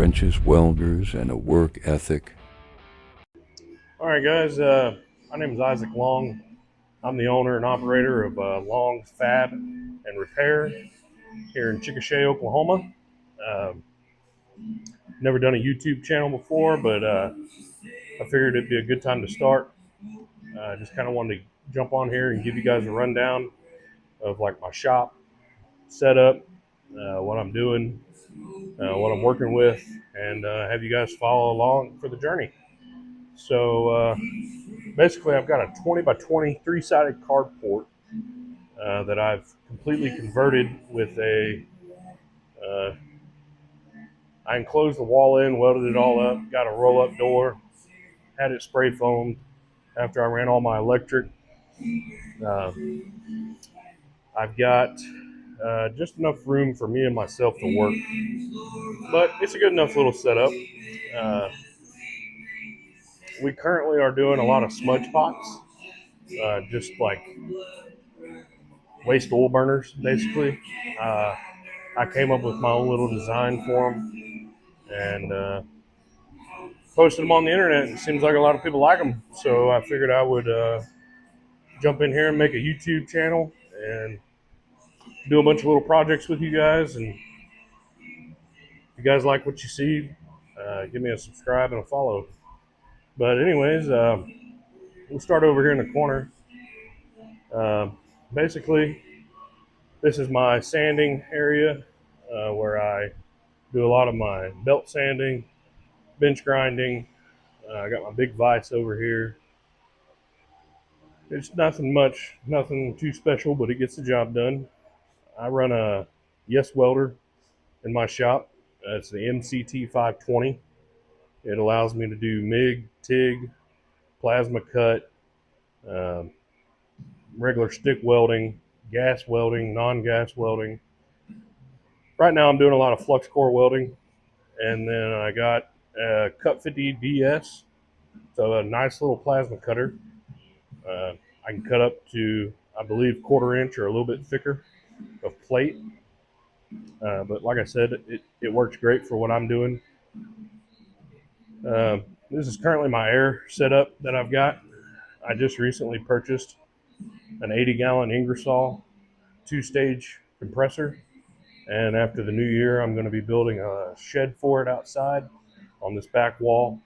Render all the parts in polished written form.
conscientious welders and a work ethic. All right, guys. My name is Isaac Long. I'm the owner and operator of Longs Fab&Repair here in Chickasha, Oklahoma. Um, Never done a YouTube channel before, but I figured it'd be a good time to start. Just kind of wanted to jump on here and give you guys a rundown of like my shop setup, what I'm doing, what I'm working with, and have you guys follow along for the journey. So basically, I've got a 20 by 20 three-sided carport that I've completely converted with uh, I enclosed the wall in, welded it all up, got a roll-up door, had it spray foamed after I ran all my electric. Uh, I've got just enough room for me and myself to work, but it's a good enough little setup. Uh, we currently are doing a lot of smudge pots, just like waste oil burners, basically. Uh, I came up with my own little design for them and posted them on the internet. It seems like a lot of people like them, so I figured I would jump in here and make a YouTube channel and do a bunch of little projects with you guys. And if you guys like what you see, give me a subscribe and a follow. But anyways, we'll start over here in the corner. Uh, Basically, this is my sanding area where I do a lot of my belt sanding, bench grinding. I got my big vise over here. It's nothing much, nothing too special, but it gets the job done. I run a Yes welder in my shop. It's the MCT 520. It allows me to do MIG, TIG, plasma cut, um, regular stick welding, gas welding, non-gas welding. Right now I'm doing a lot of flux core welding, and then I got a Cut 50 DS, so a nice little plasma cutter. Uh, I can cut up to, I believe, 1/4 inch or a little bit thicker of plate. But like I said, it works great for what I'm doing. This is currently my air setup that I've got. I just recently purchased an 80-gallon Ingersoll two-stage compressor. And after the new year, I'm going to be building a shed for it outside on this back wall,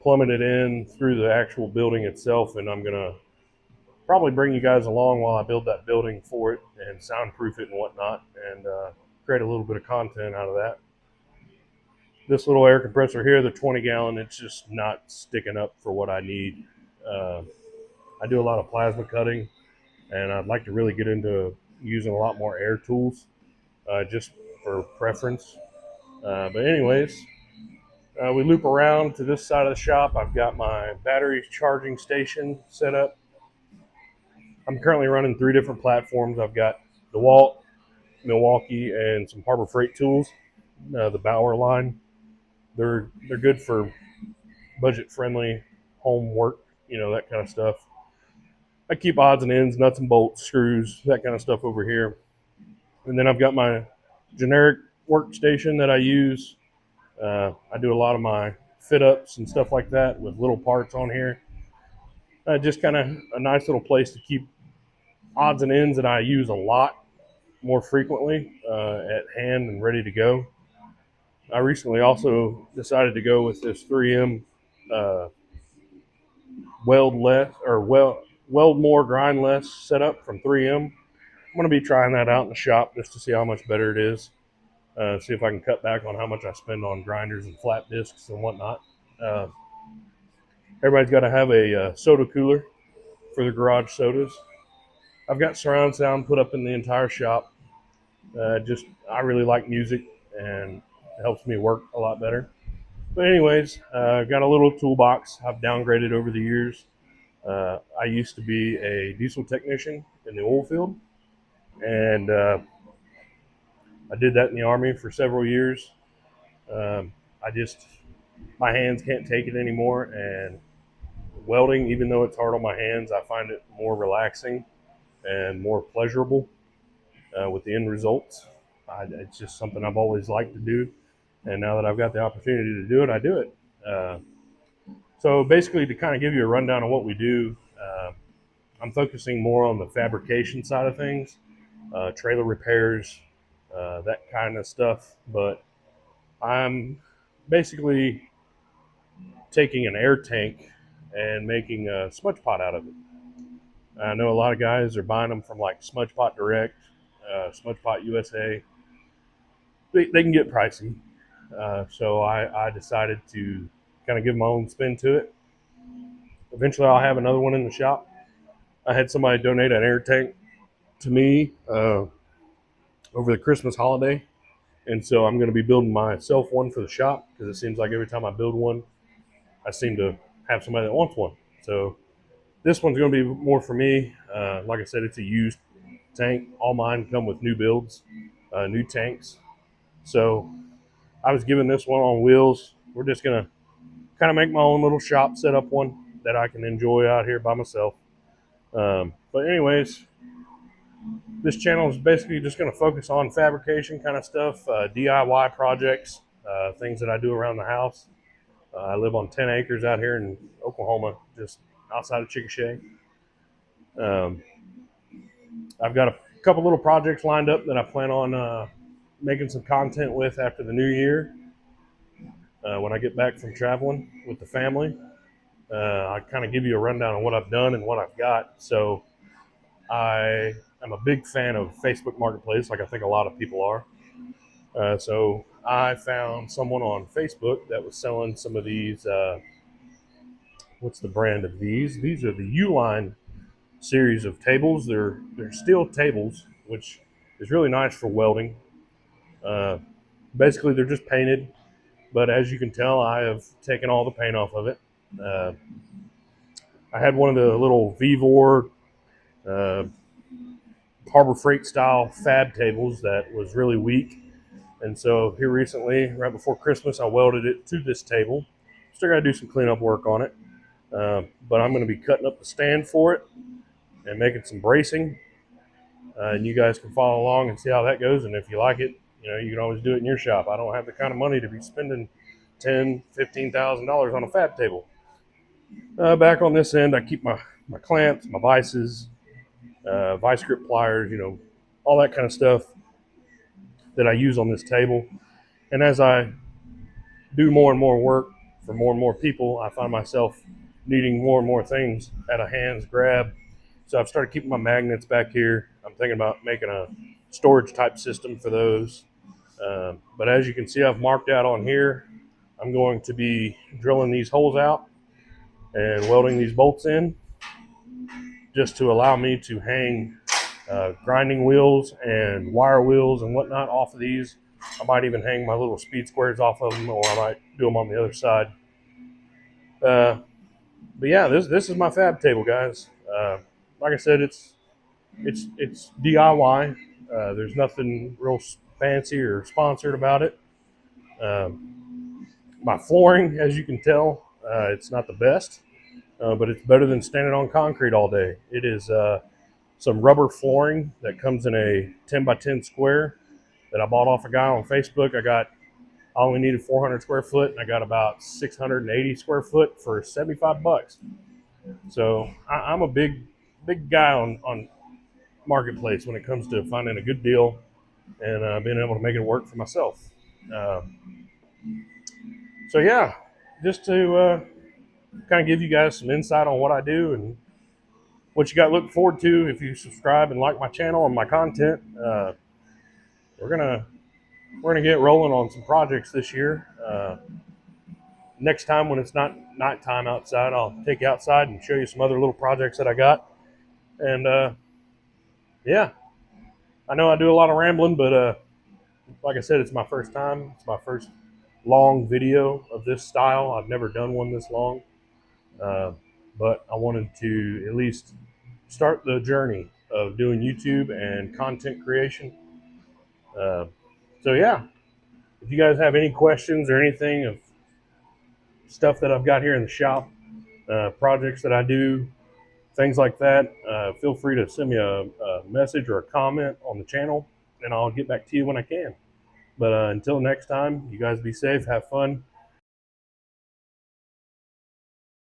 plummet it in through the actual building itself, and I'm going to probably bring you guys along while I build that building for it and soundproof it and whatnot, and create a little bit of content out of that. This little air compressor here, the 20-gallon, it's just not sticking up for what I need. Uh, I do a lot of plasma cutting, and I'd like to really get into using a lot more air tools, just for preference. But anyways, we loop around to this side of the shop. I've got my battery charging station set up. I'm currently running 3 different platforms. I've got DeWalt, Milwaukee, and some Harbor Freight tools, the Bauer line. They're good for budget friendly home work, that kind of stuff. I keep odds and ends, nuts and bolts, screws, that kind of stuff over here. And then I've got my generic workstation that I use. I do a lot of my fit ups and stuff like that with little parts on here. Just kind of a nice little place to keep odds and ends that I use a lot more frequently at hand and ready to go. I recently also decided to go with this 3M uh, weld less or weld more, grind less setup from 3M. I'm going to be trying that out in the shop just to see how much better it is. See if I can cut back on how much I spend on grinders and flat discs and whatnot. Uh, Everybody's got to have a soda cooler for the garage sodas. I've got surround sound put up in the entire shop. I really like music, and it helps me work a lot better. But anyways, I've got a little toolbox I've downgraded over the years. I used to be a diesel technician in the oil field, and I did that in the Army for several years. Um, I just, my hands can't take it anymore, and welding, even though it's hard on my hands, I find it more relaxing and more pleasurable with the end results. It's just something I've always liked to do. And now that I've got the opportunity to do it, I do it. So basically, to kind of give you a rundown of what we do, I'm focusing more on the fabrication side of things, trailer repairs, that kind of stuff. But I'm basically taking an air tank and making a smudge pot out of it. I know a lot of guys are buying them from like Smudge Pot Direct, Smudge Pot USA. They can get pricey. So I decided to kind of give my own spin to it. Eventually, I'll have another one in the shop. I had somebody donate an air tank to me over the Christmas holiday, and so I'm going to be building myself one for the shop because it seems like every time I build one, I seem to have somebody that wants one. So this one's going to be more for me. Like I said, it's a used tank. All mine come with new builds, new tanks. So I was given this one on wheels. We're just going to kind of make my own little shop, set up one that I can enjoy out here by myself. But anyways, this channel is basically just going to focus on fabrication kind of stuff, DIY projects, things that I do around the house. I live on 10 acres out here in Oklahoma, just outside of Chickasha. Um, I've got a couple little projects lined up that I plan on making some content with after the new year when I get back from traveling with the family. I kind of give you a rundown on what I've done and what I've got. So I am a big fan of Facebook Marketplace, like I think a lot of people are. So I found someone on Facebook that was selling some of these. What's the brand of these? These are the U-Line series of tables. They're steel tables, which is really nice for welding. Uh, Basically, they're just painted, but as you can tell, I have taken all the paint off of it. Uh, I had one of the little Vevor uh, Harbor Freight style fab tables that was really weak. And so here recently, right before Christmas, I welded it to this table. Still got to do some cleanup work on it. But I'm going to be cutting up the stand for it and making some bracing. And you guys can follow along and see how that goes. And if you like it, you can always do it in your shop. I don't have the kind of money to be spending $10,000, $15,000 on a fab table. Back on this end, I keep my clamps, my vices, vice grip pliers, all that kind of stuff that I use on this table. And as I do more and more work for more and more people, I find myself needing more and more things at a hand's grab. So I've started keeping my magnets back here. I'm thinking about making a storage type system for those. But as you can see, I've marked out on here, I'm going to be drilling these holes out and welding these bolts in just to allow me to hang grinding wheels and wire wheels and whatnot off of these. I might even hang my little speed squares off of them, or I might do them on the other side. But yeah, this is my fab table, guys. Like I said, it's DIY. There's nothing real fancy or sponsored about it. My flooring, as you can tell, it's not the best, but it's better than standing on concrete all day. It is some rubber flooring that comes in a 10 by 10 square that I bought off a guy on Facebook. I only needed 400 square foot, and I got about 680 square foot for $75. So I'm a big guy on Marketplace when it comes to finding a good deal and being able to make it work for myself. So yeah, just to kind of give you guys some insight on what I do and what you got to look forward to if you subscribe and like my channel and my content. We're gonna get rolling on some projects this year. Next time when it's not nighttime outside, I'll take you outside and show you some other little projects that I got. And yeah, I know I do a lot of rambling, but like I said, it's my first time. It's my first long video of this style. I've never done one this long, uh, but I wanted to at least start the journey of doing YouTube and content creation. Uh, so yeah, if you guys have any questions or anything of stuff that I've got here in the shop, projects that I do, things like that, feel free to send me a message or a comment on the channel, and I'll get back to you when I can. But until next time, you guys be safe, have fun,